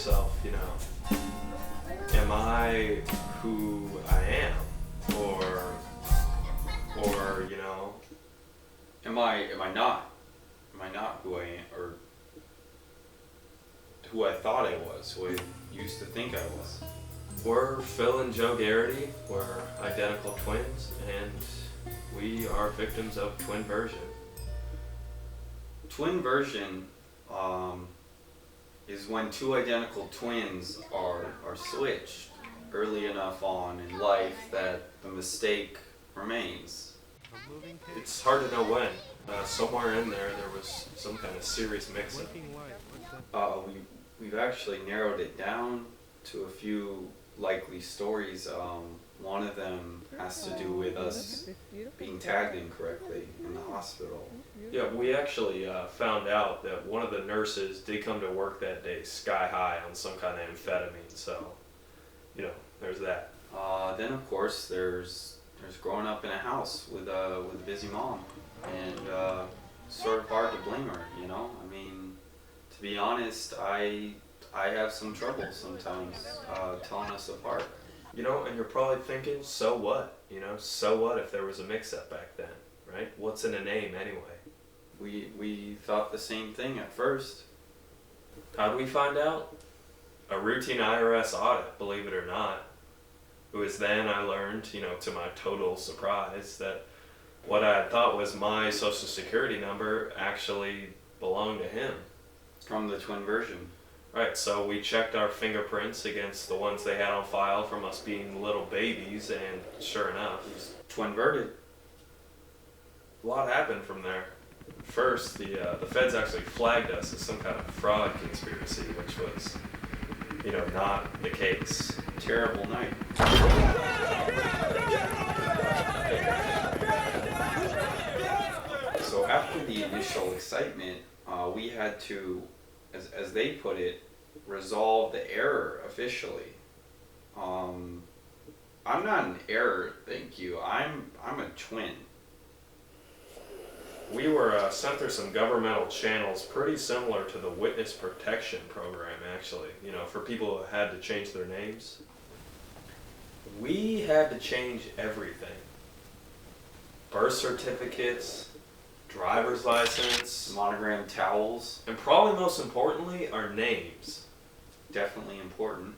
yourself, you know, am I who I am? Or, you know, am I not? Am I not who I am, or who I thought I was, who I used to think I was? we're Phil and Joe Garrity, we're identical twins, and we are victims of twinversion. Twinversion is when two identical twins are switched early enough on in life that the mistake remains. It's hard to know when. Somewhere in there was some kind of serious mix-up. We've actually narrowed it down to a few likely stories. One of them has to do with us being tagged incorrectly in the hospital. Yeah, we actually found out that one of the nurses did come to work that day sky high on some kind of amphetamine, so, you know, there's that. Then of course there's growing up in a house with a busy mom, and sort of hard to blame her, you know? I mean, to be honest, I have some trouble sometimes telling us apart. You know, and you're probably thinking, so what? You know, so what if there was a mix-up back then, right? What's in a name anyway? We thought the same thing at first. How'd we find out? A routine IRS audit, believe it or not. It was then I learned, you know, to my total surprise, that what I had thought was my social security number actually belonged to him. From the Twinversion. Right, so we checked our fingerprints against the ones they had on file from us being little babies, and sure enough, it was Twinverted. a lot happened from there. First, the feds actually flagged us as some kind of fraud conspiracy, which was, you know, not the case. Terrible night. So after the initial excitement, we had to, as they put it, resolve the error officially. I'm not an error, thank you. I'm a twin. We were sent through some governmental channels pretty similar to the witness protection program, actually, you know, for people who had to change their names. We had to change everything. Birth certificates, driver's license, Monogram towels. and probably most importantly, our names. Definitely important.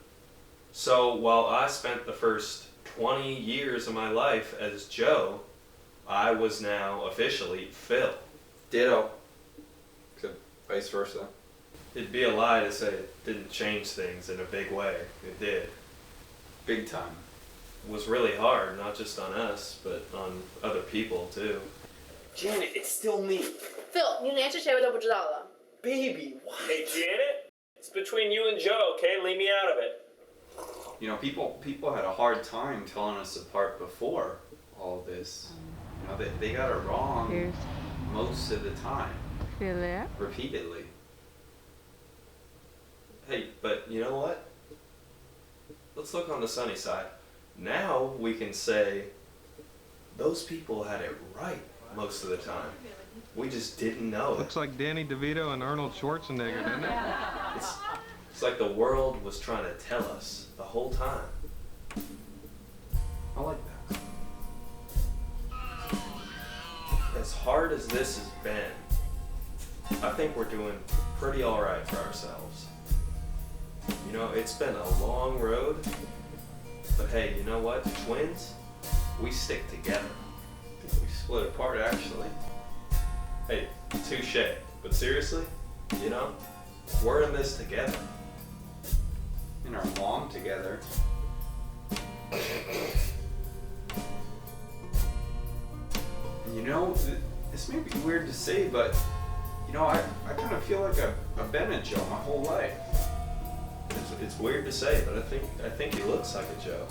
So while I spent the first 20 years of my life as Joe, I was now officially Phil. Ditto. Except vice versa. It'd be a lie to say it didn't change things in a big way. It did. Big time. It was really hard, not just on us, but on other people too. Janet, it's still me. Phil, 你连是谁我都不知道了。 Baby, what? Hey Janet, it's between you and Joe, okay? Leave me out of it. You know, people had a hard time telling us apart before all of this. You know, they got it wrong Here's most of the time, Philip. repeatedly. Hey, but you know what? Let's look on the sunny side. Now we can say those people had it right most of the time. We just didn't know it. Looks like Danny DeVito and Arnold Schwarzenegger, doesn't it? It's like the world was trying to tell us the whole time. I like that. As hard as this has been, I think we're doing pretty alright for ourselves. You know, it's been a long road, but hey, you know what? Twins, we stick together. I think we split apart, actually. Hey, touche. But seriously, you know, we're in this together. And our mom together. You know, this may be weird to say, but you know, I kind of feel like I've been a Joe my whole life. It's weird to say, but I think he looks like a Joe.